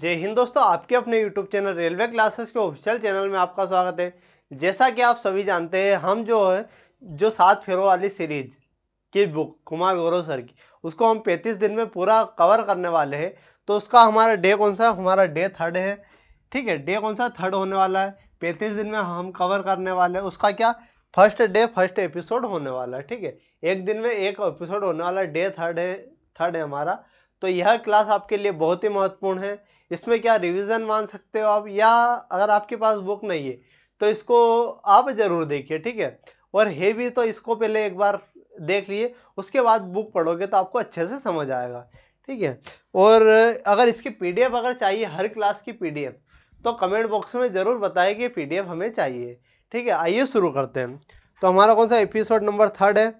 जय हिंद दोस्तों, आपके अपने YouTube चैनल रेलवे क्लासेस के ऑफिशियल चैनल में आपका स्वागत है। जैसा कि आप सभी जानते हैं, हम जो 7 फेरों वाली सीरीज की बुक कुमार गौरव सर की, उसको हम 35 दिन में पूरा कवर करने वाले हैं। तो उसका हमारा डे कौन सा है? हमारा डे 3rd है। ठीक है, डे कौन सा? 3rd होने वाला है। 35 दिन में हम कवर करने वाले हैं उसका क्या? फर्स्ट डे फर्स्ट एपिसोड होने वाला है। ठीक है, एक दिन में एक एपिसोड होने वाला है। डे 3rd है हमारा। तो यह क्लास आपके लिए बहुत ही महत्वपूर्ण है। इसमें क्या रिवीजन मान सकते हो आप, या अगर आपके पास बुक नहीं है तो इसको आप जरूर देखिए। ठीक है, और है भी तो इसको पहले एक बार देख लिए, उसके बाद बुक पढ़ोगे तो आपको अच्छे से समझ आएगा। ठीक है, और अगर इसकी पीडीएफ अगर चाहिए, हर क्लास की पीडीएफ, तो कमेंट बॉक्स में ज़रूर बताएं कि पीडीएफ हमें चाहिए। ठीक है, आइए शुरू करते हैं। तो हमारा कौन सा एपिसोड नंबर 3rd है?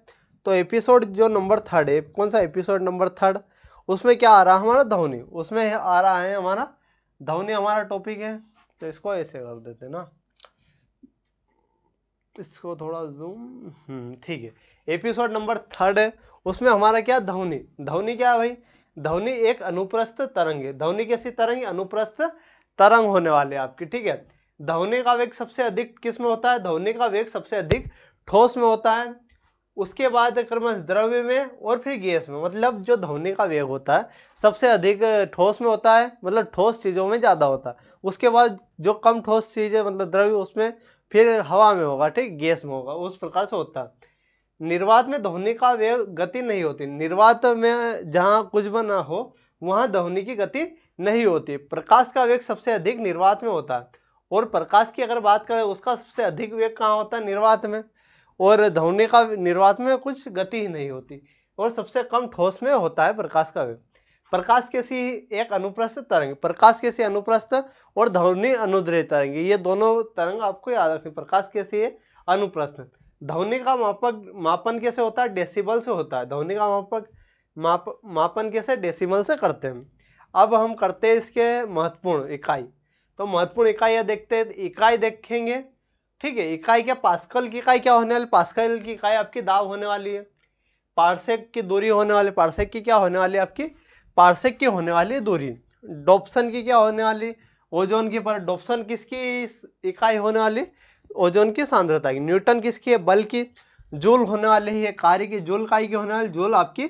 तो एपिसोड जो नंबर 3rd है, कौन सा एपिसोड नंबर 3rd? उसमें क्या आ रहा है? हमारा ध्वनि। उसमें आ रहा है हमारा ध्वनि, हमारा टॉपिक है। तो इसको ऐसे कर देते हैं ना, इसको थोड़ा जूम। ठीक है, एपिसोड नंबर 3rd है। उसमें हमारा क्या? ध्वनि। ध्वनि क्या है भाई? ध्वनि एक अनुप्रस्थ तरंग है। ध्वनि कैसी तरंग? अनुप्रस्थ तरंग होने वाले आपकी। ठीक है, ध्वनि का वेग सबसे अधिक किस में होता है? ध्वनि का वेग सबसे अधिक ठोस में होता है, उसके बाद क्रमश द्रव्य में, और फिर गैस में। मतलब जो ध्वनि का वेग होता है सबसे अधिक ठोस में होता है, मतलब ठोस चीज़ों में ज़्यादा होता है। उसके बाद जो कम ठोस चीज़ें मतलब द्रव्य, उसमें फिर हवा में होगा। ठीक, गैस में होगा, उस प्रकार से होता है। निर्वात में ध्वनि का वेग गति नहीं होती। निर्वात में जहाँ कुछ भी ना हो वहाँ ध्वनि की गति नहीं होती। प्रकाश का वेग सबसे अधिक निर्वात में होता है, और प्रकाश की अगर बात करें उसका सबसे अधिक वेग कहाँ होता है? निर्वात में। और ध्वनि का निर्वात में कुछ गति ही नहीं होती, और सबसे कम ठोस में होता है प्रकाश का वेग। प्रकाश कैसी? एक अनुप्रस्थ तरंग। प्रकाश कैसी? अनुप्रस्थ। और ध्वनि अनुदैर्ध्य तरंग, ये दोनों तरंग आपको याद रखनी। प्रकाश कैसी है? अनुप्रस्थ। ध्वनि का मापन कैसे होता है? डेसिबल से होता है। ध्वनि का मापन कैसे? डेसिबल से करते हैं। अब हम करते हैं इसके महत्वपूर्ण इकाई। तो महत्वपूर्ण इकाइयाँ देखते हैं, इकाई देखेंगे। ठीक है, इकाई क्या? पास्कल की इकाई क्या होने वाली? पास्कल की इकाई आपकी दाब होने वाली है। पारसेक की दूरी होने वाली। पारसेक की क्या होने वाली है आपकी? पारसेक की होने वाली है दूरी। डॉप्सन की क्या होने वाली? ओजोन की। पर डॉप्सन किसकी इकाई होने वाली? ओजोन की सांद्रता की। न्यूटन किसकी है? बल की। जूल होने वाली है कार्य की। जूल काय की होने वाली? जूल आपकी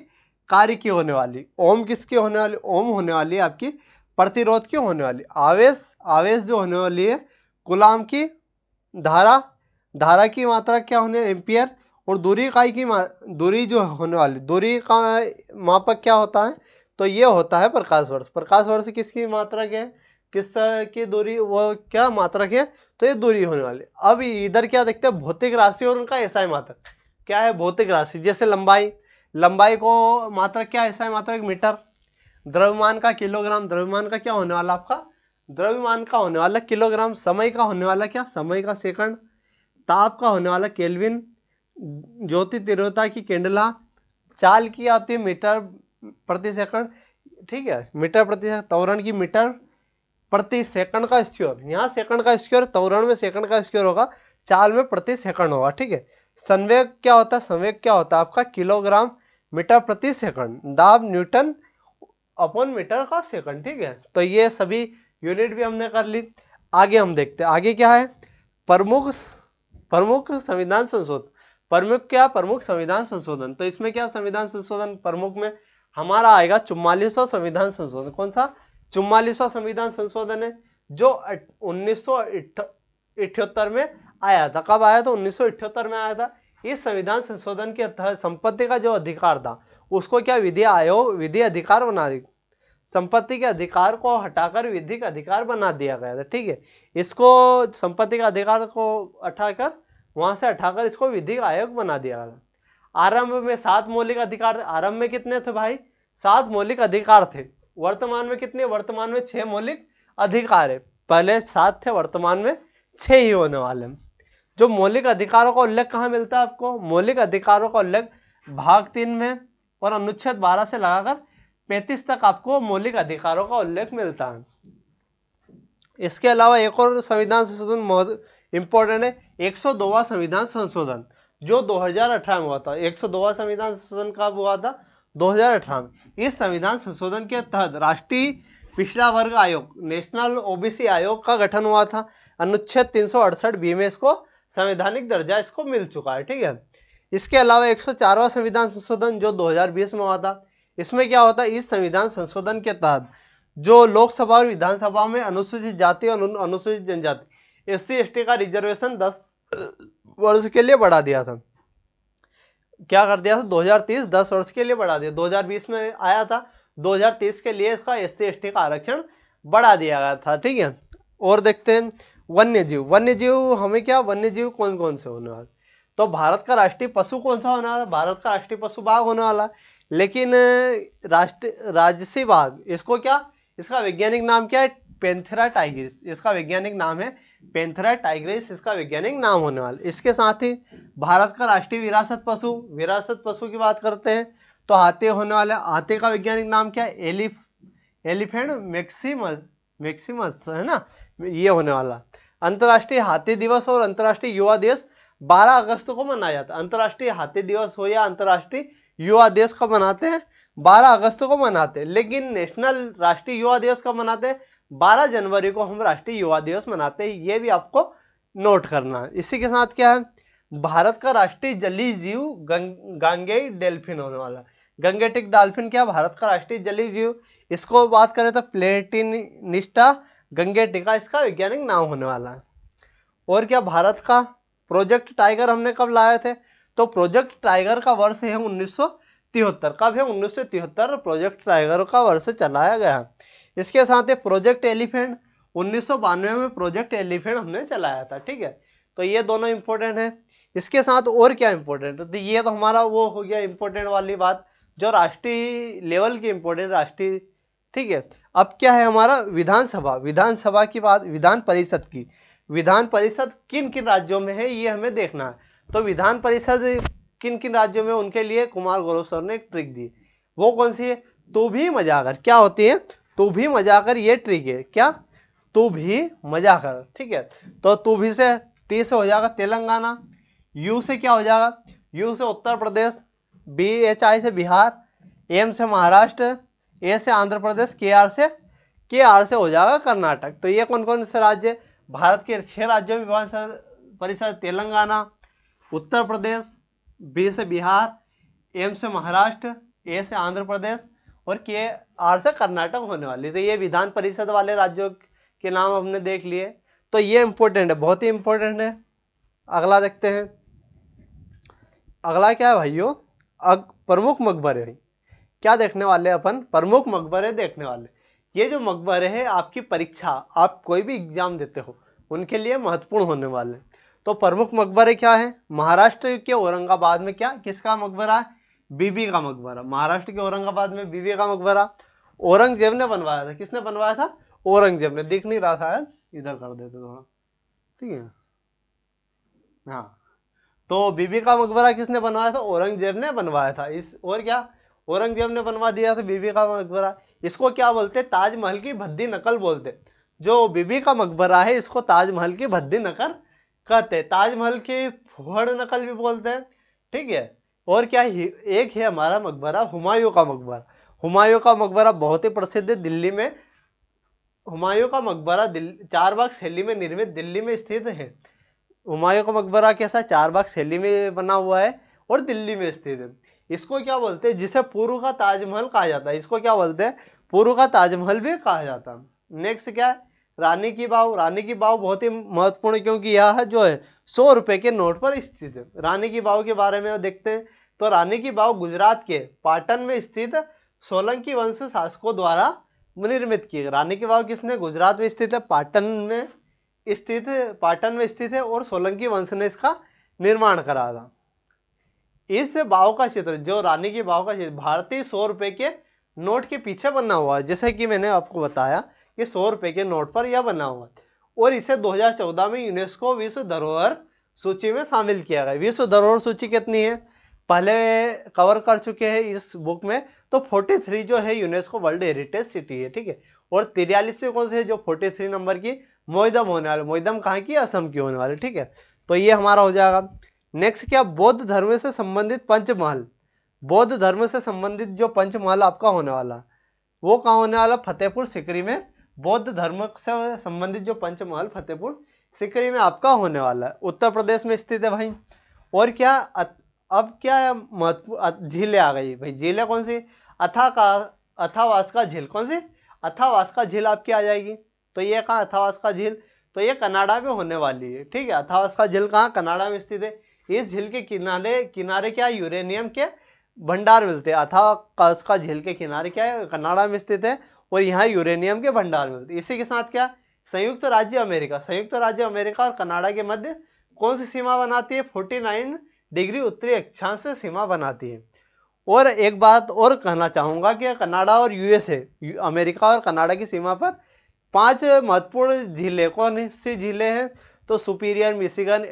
कार्य की होने वाली। ओम किसकी होने वाली? ओम होने वाली है आपकी प्रतिरोध की होने वाली। आवेश, आवेश जो होने वाली है कूलाम की। धारा, धारा की मात्रा क्या होने? एम्पियर। और दूरी इकाई की दूरी जो होने वाली, दूरी का मापक क्या होता है? तो ये होता है प्रकाश वर्ष। प्रकाश वर्ष किसकी मात्रक है? किस की दूरी, वो क्या मात्रक है? तो ये दूरी होने वाली। अब इधर क्या देखते हैं? भौतिक राशि और उनका एसआई मात्रक क्या है? भौतिक राशि जैसे लंबाई, लंबाई को मात्रक क्या है? एसआई मात्रक मीटर। द्रव्यमान का किलोग्राम। द्रव्यमान का क्या होने वाला आपका? द्रव्यमान का होने वाला किलोग्राम। समय का होने वाला क्या? समय का सेकंड। ताप का होने वाला केल्विन। ज्योति तीव्रता की केंडला। चाल की आती है मीटर प्रति सेकंड। ठीक है, मीटर प्रति सेकंड। त्वरण की मीटर प्रति सेकंड का स्क्वायर। यहाँ सेकंड का स्क्वायर, त्वरण में सेकंड का स्क्वायर होगा, चाल में प्रति सेकंड होगा। ठीक है, संवेग क्या होता है? संवेग क्या होता है आपका? किलोग्राम मीटर प्रति सेकंड। दाब न्यूटन अपॉन मीटर का सेकंड। ठीक है, तो ये सभी यूनिट भी हमने कर ली। आगे हम देखते हैं, आगे क्या है? प्रमुख प्रमुख संविधान संशोधन। प्रमुख क्या? प्रमुख संविधान संशोधन। तो इसमें क्या संविधान संशोधन प्रमुख में हमारा आएगा? 44वां संविधान संशोधन। कौन सा? 44वां संविधान संशोधन है, जो 1978 में आया था। कब आया था? 1978 में आया था। इस संविधान संशोधन के तहत संपत्ति का जो अधिकार था उसको क्या? विधि आयोग विधि अधिकार बना दी। संपत्ति के अधिकार को हटाकर विधिक अधिकार बना दिया गया था। ठीक है, इसको संपत्ति का अधिकार को हटाकर, वहां से हटाकर इसको विधिक आयोग बना दिया गया। आरंभ में 7 मौलिक अधिकार थे। आरंभ में कितने थे भाई? 7 मौलिक अधिकार थे। वर्तमान में कितने? वर्तमान में 6 मौलिक अधिकार है। पहले 7 थे, वर्तमान में 6 ही होने वाले हैं। जो मौलिक अधिकारों का उल्लेख कहाँ मिलता है आपको? मौलिक अधिकारों का उल्लेख भाग 3 में, और अनुच्छेद 12 से लगाकर 35 तक आपको मौलिक अधिकारों का उल्लेख मिलता है। इसके अलावा एक और संविधान संशोधन बहुत इंपॉर्टेंट है, 102वां संविधान संशोधन, जो 2018 में हुआ था। 102वां संविधान संशोधन कब हुआ था? 2018 में। इस संविधान संशोधन के तहत राष्ट्रीय पिछड़ा वर्ग आयोग, नेशनल ओबीसी आयोग का गठन हुआ था। अनुच्छेद 368 बी में इसको संवैधानिक दर्जा इसको मिल चुका है, ठीक है। इसके अलावा 104वां संविधान संशोधन जो 2020 में हुआ था, इसमें क्या होता है, इस संविधान संशोधन के तहत जो लोकसभा और विधानसभा में अनुसूचित जाति और अनुसूचित जनजाति SC ST का रिजर्वेशन 10 वर्ष के लिए बढ़ा दिया था। क्या कर दिया था, 2030 10 वर्ष के लिए बढ़ा दिया। 2020 में आया था, 2030 के लिए इसका SC ST का आरक्षण बढ़ा दिया गया था, ठीक है। और देखते हैं वन्य जीव। वन्य जीव हमें क्या, वन्य जीव कौन कौन से होने वाले, तो भारत का राष्ट्रीय पशु कौन सा होने वाला, भारत का राष्ट्रीय पशु बाघ होने वाला। लेकिन राजसी बाघ, इसको क्या, इसका वैज्ञानिक नाम क्या है, पैंथेरा टाइग्रिस, इसका वैज्ञानिक नाम है पैंथेरा टाइग्रिस, इसका वैज्ञानिक नाम होने वाला। इसके साथ ही भारत का राष्ट्रीय विरासत पशु की बात करते हैं तो हाथी होने वाले। हाथी का वैज्ञानिक नाम क्या है, एलिफेंट मैक्सिमस है ना, ये होने वाला। अंतर्राष्ट्रीय हाथी दिवस और अंतर्राष्ट्रीय युवा दिवस 12 अगस्त को मनाया जाता है। अंतर्राष्ट्रीय हाथी दिवस हो या अंतर्राष्ट्रीय युवा दिवस कब मनाते हैं, 12 अगस्त को मनाते हैं। लेकिन नेशनल राष्ट्रीय युवा दिवस कब मनाते हैं, 12 जनवरी को हम राष्ट्रीय युवा दिवस मनाते हैं, ये भी आपको नोट करना है। इसी के साथ क्या है, भारत का राष्ट्रीय जलीय जीव गांगेय डेल्फिन होने वाला। गंगेटिक डॉल्फिन क्या, भारत का राष्ट्रीय जलीय जीव, इसको बात करें तो प्लेटिनिस्टा गंगेटिका, इसका वैज्ञानिक नाम होने वाला है। और क्या, भारत का प्रोजेक्ट टाइगर हमने कब लाए थे, तो प्रोजेक्ट टाइगर का वर्ष है 1973। कब है, 1973 प्रोजेक्ट टाइगर का वर्ष चलाया गया। इसके साथ ही प्रोजेक्ट एलिफेंट 1992 में प्रोजेक्ट एलिफेंट हमने चलाया था, ठीक है। तो ये दोनों इंपॉर्टेंट है। इसके साथ और क्या इंपॉर्टेंट है, तो ये तो हमारा वो हो गया इंपॉर्टेंट वाली बात, जो राष्ट्रीय लेवल की इंपॉर्टेंट राष्ट्रीय, ठीक है। अब क्या है हमारा विधानसभा की बात, विधान परिषद किन किन राज्यों में है ये हमें देखना है। तो विधान परिषद किन किन राज्यों में, उनके लिए कुमार गौरव सर ने एक ट्रिक दी, वो कौन सी है, तू भी मजा कर। क्या होती है, तू भी मजा कर, ये ट्रिक है। क्या, तू भी मजा कर, ठीक है। तो तू भी से टी से हो जाएगा तेलंगाना, यू से क्या हो जाएगा, यू से उत्तर प्रदेश, BHI से बिहार, M से महाराष्ट्र, A से आंध्र प्रदेश, KR से हो जाएगा कर्नाटक। तो ये कौन कौन से राज्य, भारत के 6 राज्यों में विधान परिषद, तेलंगाना, उत्तर प्रदेश, B से बिहार, M से महाराष्ट्र, A से आंध्र प्रदेश और KR से कर्नाटक होने वाली। तो ये विधान परिषद वाले राज्यों के नाम हमने देख लिए। तो ये इंपॉर्टेंट है, बहुत ही इंपॉर्टेंट है। अगला देखते हैं, अगला क्या है भाइयों, प्रमुख मकबरे। क्या देखने वाले अपन, प्रमुख मकबरे देखने वाले। ये जो मकबरे हैं आपकी परीक्षा, आप कोई भी एग्जाम देते हो उनके लिए महत्वपूर्ण होने वाले। तो प्रमुख मकबरे क्या है, महाराष्ट्र के औरंगाबाद में क्या, किसका मकबरा है, बीबी का मकबरा। महाराष्ट्र के औरंगाबाद में बीबी का मकबरा औरंगजेब ने बनवाया था। किसने बनवाया था, औरंगजेब ने। दिख नहीं रहा शायद, इधर कर देते थोड़ा, ठीक है। हाँ, तो बीबी का मकबरा किसने बनवाया था, औरंगजेब ने बनवाया था। इस और क्या, औरंगजेब ने बनवा दिया था बीबी का मकबरा। इसको क्या बोलते, ताजमहल की भद्दी नकल बोलते। जो बीबी का मकबरा है इसको ताजमहल की भद्दी नकल कहते, ताजमहल की फुहड़ नकल भी बोलते हैं, ठीक है। और क्या, एक है हमारा मकबरा हुमायूं का मकबरा। हुमायूं का मकबरा बहुत ही प्रसिद्ध है दिल्ली में। हुमायूं का मकबरा चारबाग शैली में निर्मित दिल्ली में स्थित है। हुमायूं का मकबरा कैसा, चारबाग शैली में बना हुआ है और दिल्ली में स्थित है। इसको क्या बोलते हैं, जिसे पूर्व का ताजमहल कहा जाता है, इसको क्या बोलते हैं, पूर्व का ताजमहल भी कहा जाता है। नेक्स्ट क्या है, रानी की बाव। रानी की बाव बहुत ही महत्वपूर्ण, क्योंकि यह जो है 100 रुपए के नोट पर स्थित है। रानी की बाव के बारे में देखते हैं, तो रानी की बाव गुजरात के पाटन में स्थित सोलंकी वंश शासकों द्वारा निर्मित की गई। रानी की बाव किसने, गुजरात में स्थित है, पाटन में स्थित है और सोलंकी वंश ने इसका निर्माण करा था। इस बाव का चित्र, जो रानी की बाव का चित्र भारतीय 100 रुपए के नोट के पीछे बना हुआ है। जैसे कि मैंने आपको बताया कि 100 रुपए के नोट पर यह बना हुआ है और इसे 2014 में यूनेस्को विश्व धरोहर सूची में शामिल किया गया। विश्व धरोहर सूची कितनी है, पहले कवर कर चुके हैं इस बुक में। तो 43 जो है यूनेस्को वर्ल्ड हेरिटेज सिटी है, ठीक है। और 43 कौन से है, जो 43 नंबर की मोइदम होने वाले। मोइदम कहाँ की, असम की होने वाले, ठीक है। तो ये हमारा हो जाएगा। नेक्स्ट क्या, बौद्ध धर्म से संबंधित पंचमहल। बौद्ध धर्म से संबंधित जो पंचमहल आपका होने वाला, वो कहाँ होने वाला, फतेहपुर सीकरी में। बौद्ध धर्म से संबंधित जो पंचमहल फतेहपुर सीकरी में आपका होने वाला है, उत्तर प्रदेश में स्थित है भाई। और क्या अब क्या महत्व झीलें आ गई भाई। झीलें कौन सी, अथावास्का झील। कौन सी, अथावास्का झील आपकी आ जाएगी। तो ये कहाँ अथावास्का झील, तो ये कनाडा में होने वाली है, ठीक है। अथावास्का झील कहाँ, कनाडा में स्थित है। इस झील के किनारे किनारे क्या यूरेनियम के भंडार मिलते हैं। अथावास्का झील के किनारे क्या है, कनाडा में स्थित है, और यहाँ यूरेनियम के भंडार मिलते हैं। इसी के साथ क्या, संयुक्त राज्य अमेरिका, संयुक्त राज्य अमेरिका और कनाडा के मध्य कौन सी सीमा बनाती है, 49 डिग्री उत्तरी अक्षांश से सीमा बनाती है। और एक बात और कहना चाहूँगा कि कनाडा और यूएसए, अमेरिका और कनाडा की सीमा पर 5 महत्वपूर्ण झीलें, कौन सी झीलें हैं, तो सुपीरियर, मिशिगन,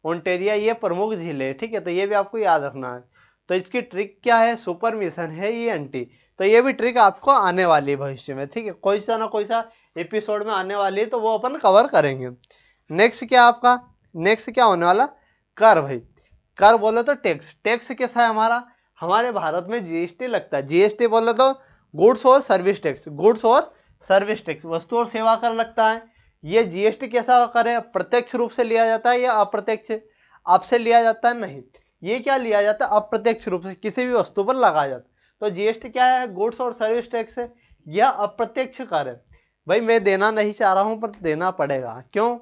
ओंटेरिया ये प्रमुख झीलें हैं, ठीक है। तो ये भी आपको याद रखना है। तो इसकी ट्रिक क्या है, सुपर मिशन है ये एंटी। तो ये भी ट्रिक आपको आने वाली है भविष्य में, ठीक है। कोई सा ना कोई सा एपिसोड में आने वाली है, तो वो अपन कवर करेंगे। नेक्स्ट क्या आपका, नेक्स्ट क्या होने वाला, कर भाई। कर बोले तो टैक्स। टैक्स कैसा है हमारा, हमारे भारत में जीएसटी लगता है। जीएसटी बोले तो गुड्स और सर्विस टैक्स, गुड्स और सर्विस टैक्स, वस्तु और सेवा कर लगता है। ये जीएसटी कैसा कर है, प्रत्यक्ष रूप से लिया जाता है या अप्रत्यक्ष, आपसे लिया जाता है, नहीं, ये क्या लिया जाता है, अप्रत्यक्ष रूप से किसी भी वस्तु पर लगाया जाता है। तो जीएसटी क्या है, गुड्स और सर्विस टैक्स है, यह अप्रत्यक्ष कर है। भाई मैं देना नहीं चाह रहा हूँ पर देना पड़ेगा, क्यों,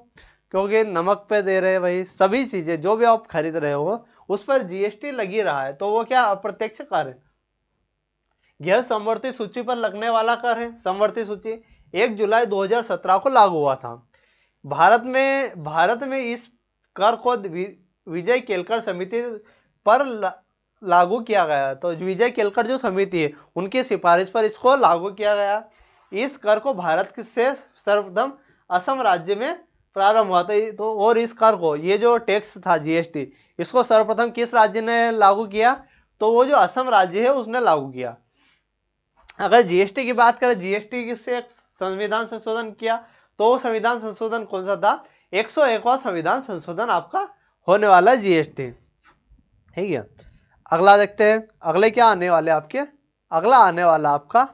क्योंकि नमक पे दे रहे हैं भाई, सभी चीजें जो भी आप खरीद रहे हो उस पर जीएसटी लगी रहा है, तो वो क्या अप्रत्यक्ष कर है। यह समवर्ती सूची पर लगने वाला कर है। समवर्ती सूची 1 जुलाई 2017 को लागू हुआ था। भारत में इस कर को विजय केलकर समिति पर लागू किया गया। तो विजय केलकर जो समिति है उनकी सिफारिश पर इसको लागू किया गया। इस कर को भारत से सर्वप्रथम असम राज्य में प्रारंभ हुआ था। तो और इस कर को, ये जो टैक्स था जीएसटी, इसको सर्वप्रथम किस राज्य ने लागू किया, तो वो जो असम राज्य है उसने लागू किया। अगर जीएसटी की बात करें, जीएसटी से संविधान संशोधन किया, तो वो संविधान संशोधन कौन सा था, 101वां संविधान संशोधन आपका होने वाला है जीएसटी, ठीक है। अगला देखते हैं, अगले क्या आने वाले आपके, अगला आने वाला आपका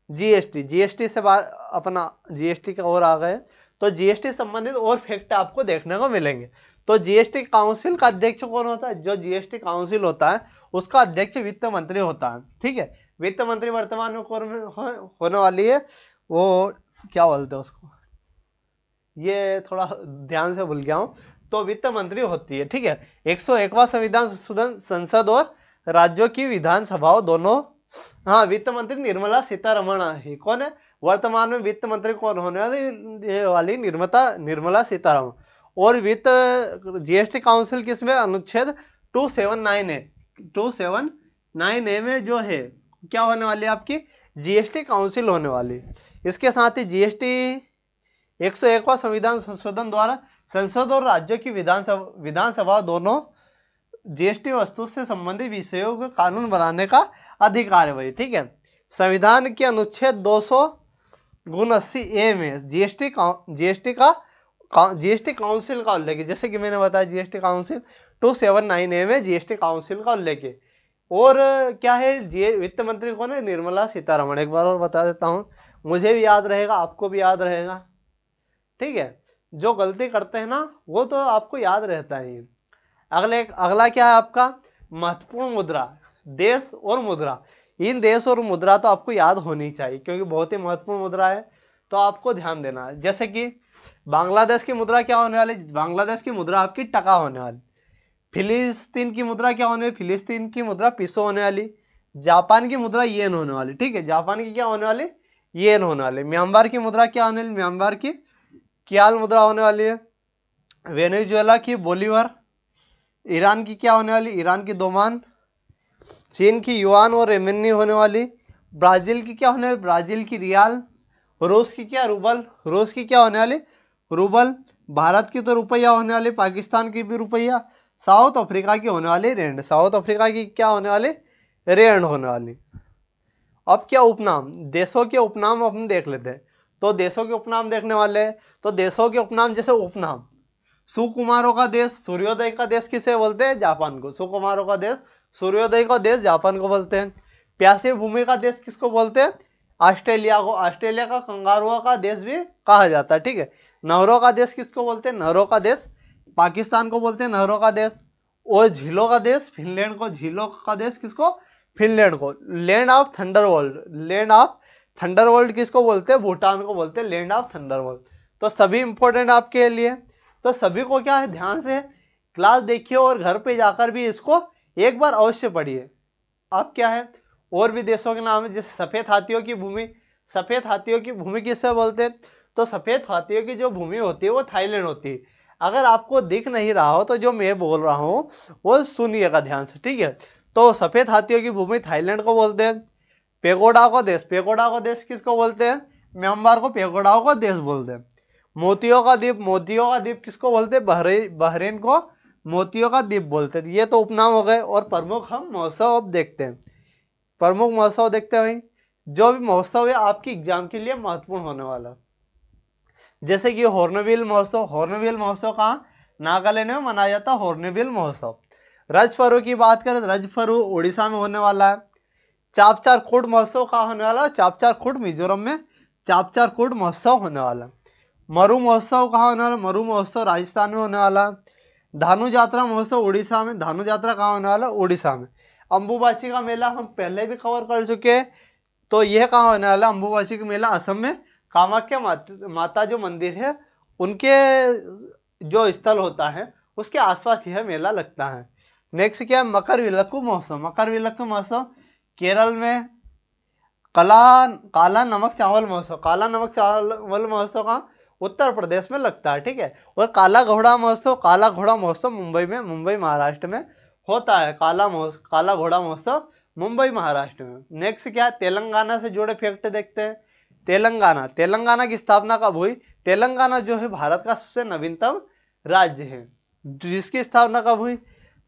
जीएसटी। जीएसटी से बात अपना जीएसटी का और आ गए, तो जीएसटी संबंधित और फैक्ट आपको देखने को मिलेंगे। तो जीएसटी काउंसिल का अध्यक्ष कौन होता है, जो जीएसटी काउंसिल होता है उसका अध्यक्ष वित्त मंत्री होता है, ठीक है। वित्त मंत्री वर्तमान में कौन होने वाली है, वो क्या बोलते हैं उसको, ये थोड़ा ध्यान से भूल गया हूँ, तो वित्त मंत्री होती है, ठीक है। 101वां संविधान संशोधन संसद और राज्यों की विधानसभाओं दोनों, हाँ, वित्त मंत्री निर्मला सीतारमण है। कौन है वर्तमान में वित्त मंत्री, कौन होने वाली निर्मला सीतारमण। और वित्त जीएसटी काउंसिल किसमें, अनुच्छेद 279 है, 279 में जो है क्या होने वाली है आपकी, जीएसटी काउंसिल होने वाली। इसके साथ ही जीएसटी 101वां संविधान संशोधन द्वारा संसद और राज्यों की विधानसभा दोनों जीएसटी वस्तु से संबंधित विषयों का कानून बनाने का अधिकार है भाई, ठीक है। संविधान के अनुच्छेद 279A में जीएसटी काउंसिल का उल्लेख है। जैसे कि मैंने बताया जीएसटी काउंसिल 279A में जीएसटी काउंसिल का उल्लेख है। और क्या है, वित्त मंत्री कौन है, निर्मला सीतारमण। एक बार और बता देता हूँ, मुझे भी याद रहेगा, आपको भी याद रहेगा, ठीक है। जो गलती करते हैं ना वो तो आपको याद रहता है। अगला क्या है आपका, महत्वपूर्ण मुद्रा, देश और मुद्रा। इन देश और मुद्रा तो आपको याद होनी चाहिए क्योंकि बहुत ही महत्वपूर्ण मुद्रा है, तो आपको ध्यान देना है। जैसे कि बांग्लादेश की मुद्रा क्या होने वाली, बांग्लादेश की मुद्रा आपकी टका होने वाली। फिलिस्तीन की मुद्रा क्या होने वाली, फिलिस्तीन की मुद्रा पिसो होने वाली। जापान की मुद्रा येन होने वाली, ठीक है, जापान की क्या होने वाली, येन होने वाली। म्यांमार की मुद्रा क्या होने वाली, म्यांमार की क्याल मुद्रा होने वाली है। वेनेजुएला की बोलीवर। ईरान की क्या होने वाली, ईरान की दोमान। चीन की युआन और रेमनी होने वाली। ब्राजील की क्या होने वाली, ब्राजील की रियाल। रूस की क्या, रूबल, रूस की क्या होने वाली, रूबल। भारत की तो रुपया होने वाली, पाकिस्तान की भी रुपया। साउथ अफ्रीका की होने वाली रेंड, साउथ अफ्रीका की क्या होने वाली, रेंड होने वाली। अब क्या उपनाम, देशों के उपनाम अपन देख लेते हैं। तो देशों के उपनाम देखने वाले हैं, तो देशों के उपनाम जैसे उपनाम, सुकुमारों का देश, सूर्योदय का देश किसे बोलते हैं, जापान को। सुकुमारों का देश, सूर्योदय का देश जापान को बोलते हैं। प्यासी भूमि का देश किसको बोलते हैं? ऑस्ट्रेलिया को। ऑस्ट्रेलिया का कंगारुओं का देश भी कहा जाता है, ठीक है। नहरों का देश किसको बोलते हैं? नहरों का देश पाकिस्तान को बोलते हैं नहरों का देश। और झीलों का देश फिनलैंड को। झीलों का देश किसको? फिनलैंड को। लैंड ऑफ थंडरवर्ल्ड, लैंड ऑफ थंडरवर्ल्ड किसको बोलते हैं? भूटान को बोलते हैं लैंड ऑफ थंडरवर्ल्ड। तो सभी इंपॉर्टेंट आपके लिए। तो सभी को क्या है, ध्यान से क्लास देखिए और घर पे जाकर भी इसको एक बार अवश्य पढ़िए। अब क्या है, और भी देशों के नाम है, जैसे सफेद हाथियों की भूमि। सफेद हाथियों की भूमि किससे बोलते हैं? तो सफेद हाथियों की जो भूमि होती है वो थाईलैंड होती है। अगर आपको दिख नहीं रहा हो तो जो मैं बोल रहा हूँ वो सुनिएगा ध्यान से, ठीक है। तो सफेद हाथियों की भूमि थाईलैंड को बोलते हैं। पेगोडा को देश, पेगोडा को देश किसको बोलते हैं? म्यांमार को पेगोडाओं का देश बोलते हैं। मोतियों का द्वीप, मोतियों का द्वीप किसको बोलते हैं? बहरीन को मोतियों का द्वीप बोलते हैं। ये तो उपनाम हो गए। और प्रमुख हम महोत्सव अब देखते हैं। प्रमुख महोत्सव देखते हैं भाई। जो भी महोत्सव है आपकी एग्जाम के लिए महत्वपूर्ण होने वाला, जैसे कि हॉर्नबिल महोत्सव। हॉर्नबिल महोत्सव कहाँ? नागालैंड में मनाया जाता है हॉर्नबिल महोत्सव। रजफरू की बात करें, रजफरू उड़ीसा में होने वाला है। चापचार खूट महोत्सव कहाँ होने वाला है? चापचार खूट मिजोरम में चापचार खूट महोत्सव होने वाला है। मरु महोत्सव कहाँ होने वाला? मरु महोत्सव राजस्थान में होने वाला है। धानु यात्रा महोत्सव उड़ीसा में। धानु यात्रा कहाँ होने वाला? उड़ीसा में। अम्बुबाची का मेला हम पहले भी कवर कर चुके हैं, तो यह कहाँ होने वाला? अम्बुबाची का मेला असम में कामाख्या माता जो मंदिर है उनके जो स्थल होता है उसके आसपास यह मेला लगता है। नेक्स्ट क्या है? मकर विलक्कू महोत्सव। मकर विलक्कू महोत्सव केरल में। काला नमक चावल महोत्सव। काला नमक चावल महोत्सव का उत्तर प्रदेश में लगता है, ठीक है। और काला घोड़ा महोत्सव, काला घोड़ा महोत्सव मुंबई में, मुंबई महाराष्ट्र में होता है। काला घोड़ा महोत्सव मुंबई महाराष्ट्र में। नेक्स्ट क्या है? तेलंगाना से जुड़े फैक्ट देखते हैं। तेलंगाना, तेलंगाना की स्थापना कब हुई? तेलंगाना जो है भारत का सबसे नवीनतम राज्य है, जिसकी स्थापना कब हुई?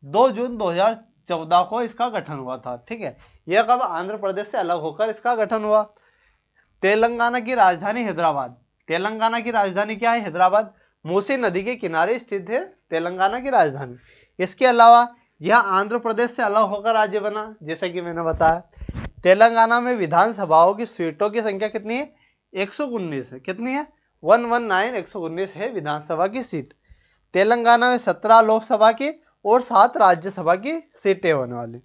2 जून 2014 को इसका गठन हुआ था, ठीक है। यह कब? आंध्र प्रदेश से अलग होकर इसका गठन हुआ। तेलंगाना की राजधानी हैदराबाद। तेलंगाना की राजधानी क्या है? हैदराबाद। मूसी नदी के किनारे स्थित है तेलंगाना की राजधानी। इसके अलावा यह आंध्र प्रदेश से अलग होकर राज्य बना, जैसे कि मैंने बताया। तेलंगाना में विधानसभाओं की सीटों की संख्या कितनी है? 119 है। कितनी है? 119, 119 है विधानसभा की सीट। तेलंगाना में 17 लोकसभा की और 7 राज्यसभा की सीटें होने वाली।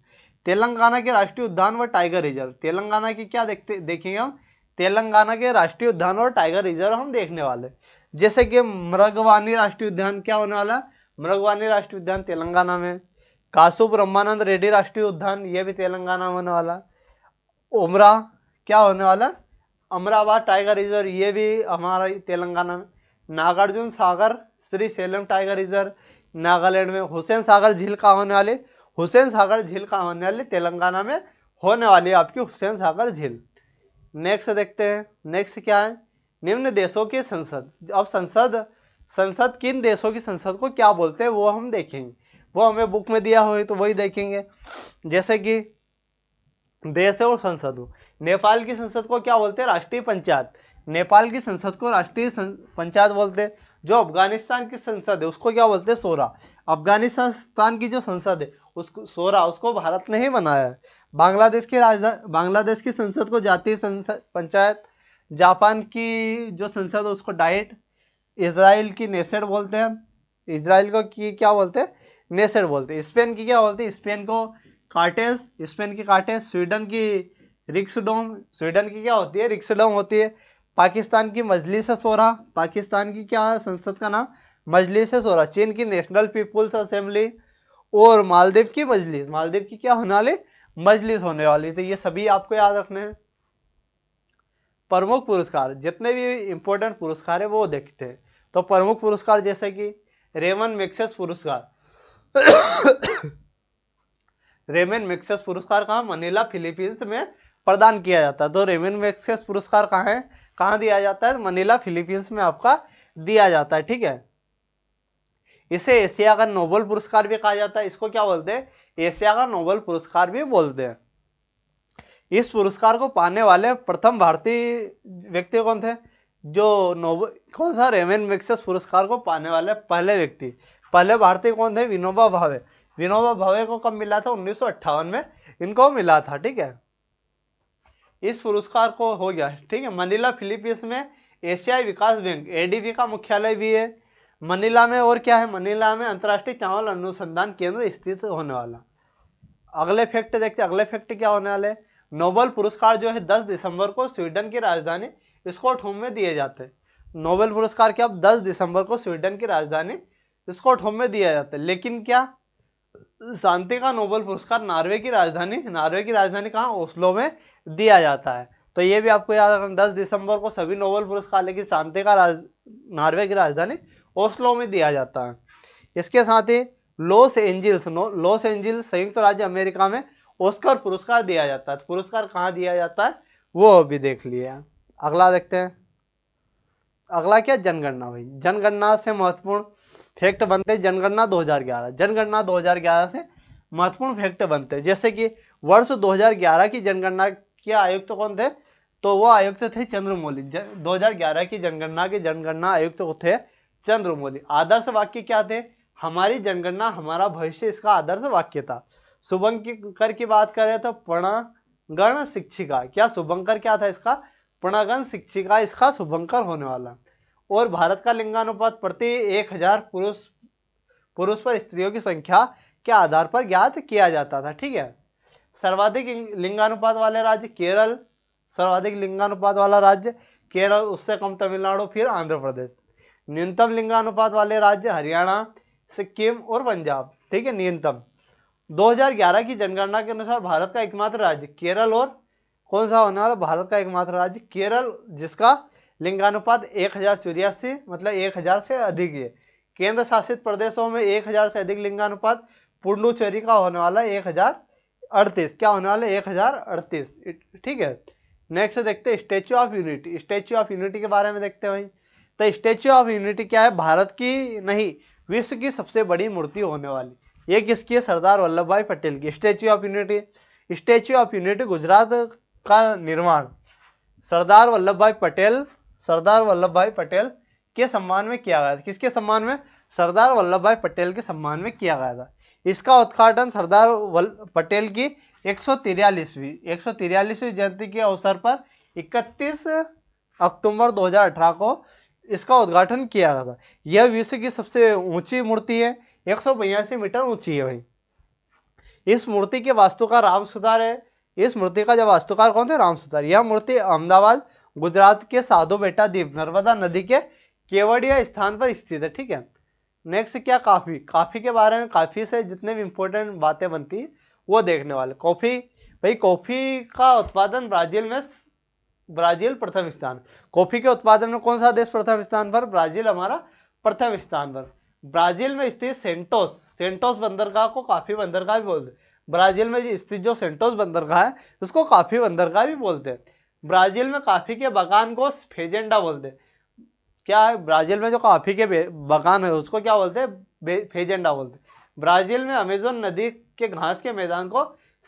तेलंगाना के राष्ट्रीय उद्यान व टाइगर रिजर्व। तेलंगाना की क्या देखेंगे हम? तेलंगाना के राष्ट्रीय उद्यान और टाइगर रिजर्व हम देखने वाले। जैसे कि मृगवानी राष्ट्रीय उद्यान क्या होने वाला? मृगवानी राष्ट्रीय उद्यान तेलंगाना में। कासु ब्रह्मानंद रेड्डी राष्ट्रीय उद्यान, ये भी तेलंगाना में होने वाला। उमरा क्या होने वाला? अमरावती टाइगर रिजर्व, ये भी हमारा तेलंगाना में। नागार्जुन सागर श्री सेलम टाइगर रिजर्व नागालैंड में। हुसैन सागर झील कहाँ होने वाली? हुसैन सागर झील कहाँ होने वाली? तेलंगाना में होने वाली है आपकी हुसैन सागर झील। नेक्स्ट देखते हैं। नेक्स्ट क्या है? निम्न देशों की संसद। अब संसद किन देशों की संसद को क्या बोलते हैं वो हम देखेंगे। वो हमें बुक में दिया हो तो वही देखेंगे। जैसे कि देश है और संसद हो। नेपाल की संसद को क्या बोलते हैं? राष्ट्रीय पंचायत। नेपाल की संसद को राष्ट्रीय पंचायत बोलते हैं। जो अफगानिस्तान की संसद है उसको क्या बोलते हैं? शोरा। अफगानिस्तान की जो संसद है उसको शोरा, उसको भारत ने ही बनाया है। बांग्लादेश की संसद को जातीय पंचायत। जापान की जो संसद है उसको डाइट। इसराइल की नेसेड बोलते हैं। इसराइल को की क्या बोलते हैं? नेसेड बोलते हैं। स्पेन की क्या बोलते हैं? स्पेन को कार्टेज, स्पेन की कार्टेज। स्वीडन की रिक्सडोम, स्वीडन की क्या होती है? रिक्सडोम होती है। पाकिस्तान की मजलिस शोरा, पाकिस्तान की क्या है संसद का नाम? मजलिस शोरा। चीन की नेशनल पीपुल्स असेंबली। और मालदीव की मजलिस, मालदीव की क्या होने वाली? मजलिस होने वाली। तो ये सभी आपको याद रखने हैं। प्रमुख पुरस्कार, जितने भी इंपॉर्टेंट पुरस्कार है वो देखते हैं। तो प्रमुख पुरस्कार जैसे कि रेमन मैग्सेस पुरस्कार। रेमन मैग्सेस पुरस्कार कहाँ? मनीला फिलीपींस में प्रदान किया जाता है। तो रेमन मैग्सेस पुरस्कार कहाँ है? कहाँ दिया जाता है? मनीला फिलीपींस में आपका दिया जाता है, ठीक है। इसे एशिया का नोबेल पुरस्कार भी कहा जाता है। इसको क्या बोलते हैं? एशिया का नोबेल पुरस्कार भी बोलते हैं। इस पुरस्कार को पाने वाले प्रथम भारतीय व्यक्ति कौन थे? जो नोबेल कौन सा? रेमन मैग्सेस पुरस्कार को पाने वाले पहले व्यक्ति, पहले भारतीय कौन थे? विनोबा भावे। विनोबा भावे को कब मिला था? 1958 में इनको मिला था, ठीक है। इस पुरस्कार को हो गया, ठीक है। मनीला फिलीपींस में एशियाई विकास बैंक एडीबी का मुख्यालय भी है मनीला में। और क्या है, मनीला में अंतर्राष्ट्रीय चावल अनुसंधान केंद्र स्थित होने वाला। अगले फैक्ट देखते हैं, अगले फैक्ट क्या होने वाले। नोबेल पुरस्कार जो है 10 दिसंबर को स्वीडन की राजधानी स्टॉकहोम में दिए जाते हैं। नोबेल पुरस्कार क्या 10 दिसंबर को स्वीडन की राजधानी स्टॉकहोम में दिया जाता है। लेकिन क्या शांति का नोबेल पुरस्कार नॉर्वे की राजधानी कहाँ, ओस्लो में दिया जाता है। तो ये भी आपको याद रखना, 10 दिसंबर को सभी नोबेल पुरस्कार, लेकिन शांति का नॉर्वे की राजधानी ओस्लो में दिया जाता है। इसके साथ ही लॉस एंजिल्स संयुक्त राज्य अमेरिका में ऑस्कर पुरस्कार दिया जाता है। पुरस्कार कहाँ दिया जाता है वो अभी देख लिया। अगला देखते हैं, अगला क्या, जनगणना। भाई जनगणना से महत्वपूर्ण फैक्ट बनते हैं जनगणना 2011 से महत्वपूर्ण फैक्ट बनते हैं। जैसे कि वर्ष 2011 की जनगणना के आयुक्त कौन थे, तो वो आयुक्त थे चंद्रमौली। 2011 की जनगणना आयुक्त थे चंद्रमौली। आदर्श वाक्य क्या थे, हमारी जनगणना हमारा भविष्य, इसका आदर्श वाक्य था। शुभंकर की बात करें तो प्रणगण शिक्षिका, क्या शुभंकर क्या था इसका, प्रणगण शिक्षिका इसका शुभंकर होने वाला। और भारत का लिंगानुपात प्रति 1000 पुरुष पर स्त्रियों की संख्या के आधार पर ज्ञात किया जाता था, ठीक है। सर्वाधिक लिंगानुपात वाले राज्य केरल, सर्वाधिक लिंगानुपात वाला राज्य केरल, उससे कम तमिलनाडु, फिर आंध्र प्रदेश। न्यूनतम लिंगानुपात वाले राज्य हरियाणा, सिक्किम और पंजाब, ठीक है, न्यूनतम। 2011 की जनगणना के अनुसार भारत का एकमात्र राज्य केरल, और कौन सा होने वाला, भारत का एकमात्र राज्य केरल, जिसका लिंगानुपात 1084, मतलब 1000 से अधिक है। केंद्र शासित प्रदेशों में 1000 से अधिक लिंगानुपात पुडुचेरी का होने वाला 1038, क्या होने वाला 1038, ठीक है। नेक्स्ट देखते हैं statue of unity. Statue of unity के बारे में देखते हैं भाई। तो स्टैच्यू ऑफ यूनिटी क्या है, भारत की नहीं विश्व की सबसे बड़ी मूर्ति होने वाली। ये किसकी है, सरदार वल्लभ भाई पटेल की। स्टैच्यू ऑफ यूनिटी गुजरात का निर्माण सरदार वल्लभ भाई पटेल के सम्मान में किया गया था। किसके सम्मान में, सरदार वल्लभ भाई पटेल के सम्मान में किया गया था। इसका उद्घाटन सरदार पटेल की 143वीं जयंती के अवसर पर 31 अक्टूबर 2018 को इसका उद्घाटन किया गया था। यह विश्व की सबसे ऊंची मूर्ति है, 182 मीटर ऊंची है भाई। इस मूर्ति के वास्तुकार राम सुतार है। इस मूर्ति का जो वास्तुकार कौन थे, राम सुतार। यह मूर्ति अहमदाबाद गुजरात के साधु बेटा द्वीप नर्मदा नदी के केवड़िया स्थान पर स्थित है, ठीक है। नेक्स्ट क्या, कॉफी के बारे में, कॉफी से जितने भी इंपॉर्टेंट बातें बनती है वो देखने वाले। कॉफी भाई, कॉफी का उत्पादन ब्राजील प्रथम स्थान। कॉफी के उत्पादन में कौन सा देश प्रथम स्थान पर, ब्राजील हमारा प्रथम स्थान पर। ब्राजील में स्थित सेंटोस बंदरगाह को कॉफी बंदरगाह भी बोलते हैं। ब्राजील में स्थित जो सेंटोस बंदरगाह है उसको कॉफी बंदरगाह भी बोलते हैं। ब्राजील में कॉफी के बागान को फेजेंडा बोलते हैं। क्या है, ब्राजील में जो कॉफी के बागान है उसको क्या बोलते हैं, फेजेंडा बोलते हैं। ब्राजील में अमेजोन नदी के घास के मैदान को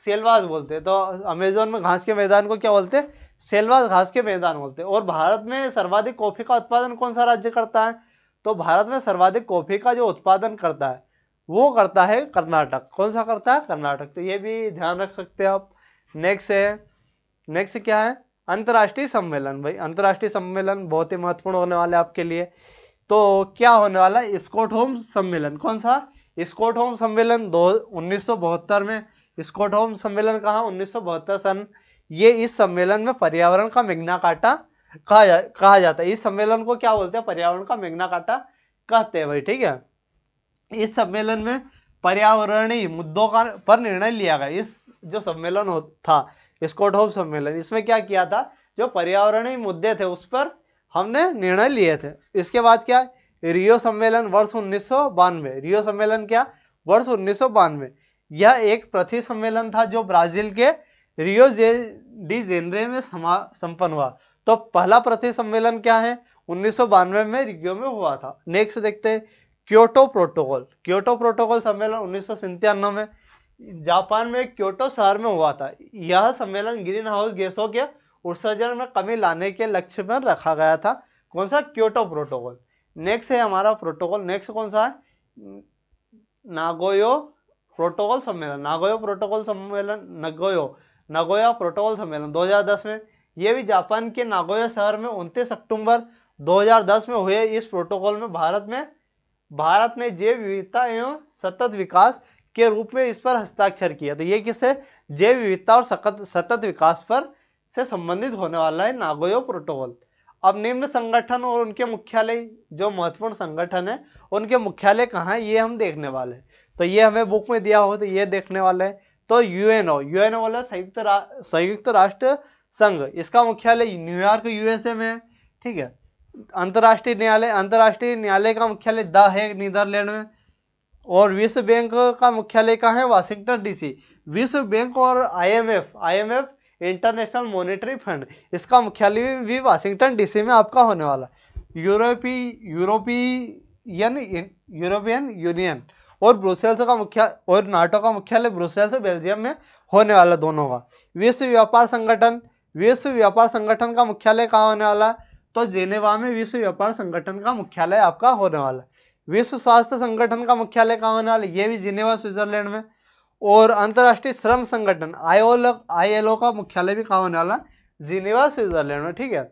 सेल्वास बोलते हैं। तो अमेजोन में घास के मैदान को क्या बोलते हैं, सेल्वास घास के मैदान बोलते हैं। और भारत में सर्वाधिक कॉफी का उत्पादन कौन सा राज्य करता है, तो भारत में सर्वाधिक कॉफी का जो उत्पादन करता है वो करता है कर्नाटक। कौन सा करता है, कर्नाटक। तो ये भी ध्यान रख सकते हैं आप। नेक्स्ट क्या है, अंतर्राष्ट्रीय सम्मेलन। भाई अंतर्राष्ट्रीय सम्मेलन बहुत ही महत्वपूर्ण होने वाले आपके लिए। तो क्या होने वाला है, स्टॉकहोम सम्मेलन। कौन सा, स्टॉकहोम सम्मेलन 1972 में। स्टॉकहोम सम्मेलन कहाँ, 1972 सन। ये इस सम्मेलन में पर्यावरण का मैग्ना कार्टा कहा जाता है। इस सम्मेलन को क्या बोलते हैं, पर्यावरण का मैग्ना कार्टा कहते हैं भाई, ठीक है। इस सम्मेलन में पर्यावरणीय मुद्दों पर निर्णय लिया गया। इस जो सम्मेलन था स्टॉकहोम सम्मेलन, इसमें क्या किया था, जो पर्यावरणीय मुद्दे थे उस पर हमने निर्णय लिए थे। इसके बाद क्या, रियो सम्मेलन वर्ष 1992। रियो सम्मेलन क्या, वर्ष 1992। यह एक पृथ्वी सम्मेलन था जो ब्राजील के रियो डी जेनेरो में संपन्न हुआ। तो पहला पृथ्वी सम्मेलन क्या है, 1992 में रियो में हुआ था। नेक्स्ट देखते हैं क्योटो प्रोटोकॉल सम्मेलन 1997 में जापान में क्योटो शहर में हुआ था। यह सम्मेलन ग्रीन हाउस गैसों के उत्सर्जन में कमी लाने के लक्ष्य पर रखा गया था। कौन सा, क्योटो प्रोटोकॉल। नेक्स्ट है हमारा प्रोटोकॉल, नेक्स्ट कौन सा है, नागोयो प्रोटोकॉल सम्मेलन। नागोयो नागोया प्रोटोकॉल सम्मेलन 2010 में, ये भी जापान के नागोया शहर में 29 अक्टूबर 2010 में हुए। इस प्रोटोकॉल में भारत ने जैव विविधता एवं सतत विकास के रूप में इस पर हस्ताक्षर किया। तो ये किससे, जैव विविधता और सतत विकास पर से संबंधित होने वाला है नागोया प्रोटोकॉल। अब निम्न संगठन और उनके मुख्यालय, जो महत्वपूर्ण संगठन है उनके मुख्यालय कहाँ है, ये हम देखने वाले हैं। तो ये हमें बुक में दिया हो तो ये देखने वाले हैं। तो यूएनओ वाला संयुक्त राष्ट्र संघ, इसका मुख्यालय न्यूयॉर्क यूएसए में है। ठीक है। अंतर्राष्ट्रीय न्यायालय का मुख्यालय द हेग नीदरलैंड में। और विश्व बैंक का मुख्यालय कहाँ है, वाशिंगटन डीसी। विश्व बैंक और आईएमएफ इंटरनेशनल मॉनेटरी फंड, इसका मुख्यालय भी वाशिंगटन डीसी में आपका होने वाला। यूरोपियन यूनियन और ब्रुसेल्स का और नाटो का मुख्यालय ब्रुसेल्स बेल्जियम में होने वाला दोनों का। विश्व व्यापार संगठन का मुख्यालय कहाँ होने वाला, तो जेनेवा में विश्व व्यापार संगठन का मुख्यालय आपका होने वाला। विश्व स्वास्थ्य संगठन का मुख्यालय कहाँ होने वाला, ये भी जिनेवा स्विट्जरलैंड में। और अंतर्राष्ट्रीय श्रम संगठन ILO का मुख्यालय भी कहाँ होने वाला, जिनेवा स्विट्जरलैंड में। ठीक है।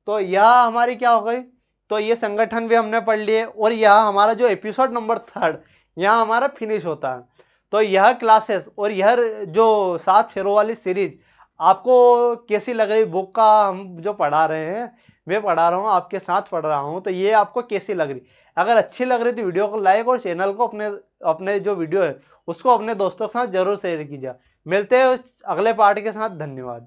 तो यह हमारी क्या हो गई, तो ये संगठन भी हमने पढ़ लिए। और यह हमारा जो एपिसोड नंबर 3 यहाँ हमारा फिनिश होता है। तो यह क्लासेस और यह जो 7 फेरों वाली सीरीज आपको कैसी लग रही, बुक का हम जो पढ़ा रहे हैं, मैं पढ़ा रहा हूँ, आपके साथ पढ़ रहा हूँ, तो ये आपको कैसी लग रही। अगर अच्छी लग रही तो वीडियो को लाइक और चैनल को अपने जो वीडियो है उसको अपने दोस्तों के साथ जरूर शेयर कीजिए। मिलते हैं अगले पार्ट के साथ। धन्यवाद।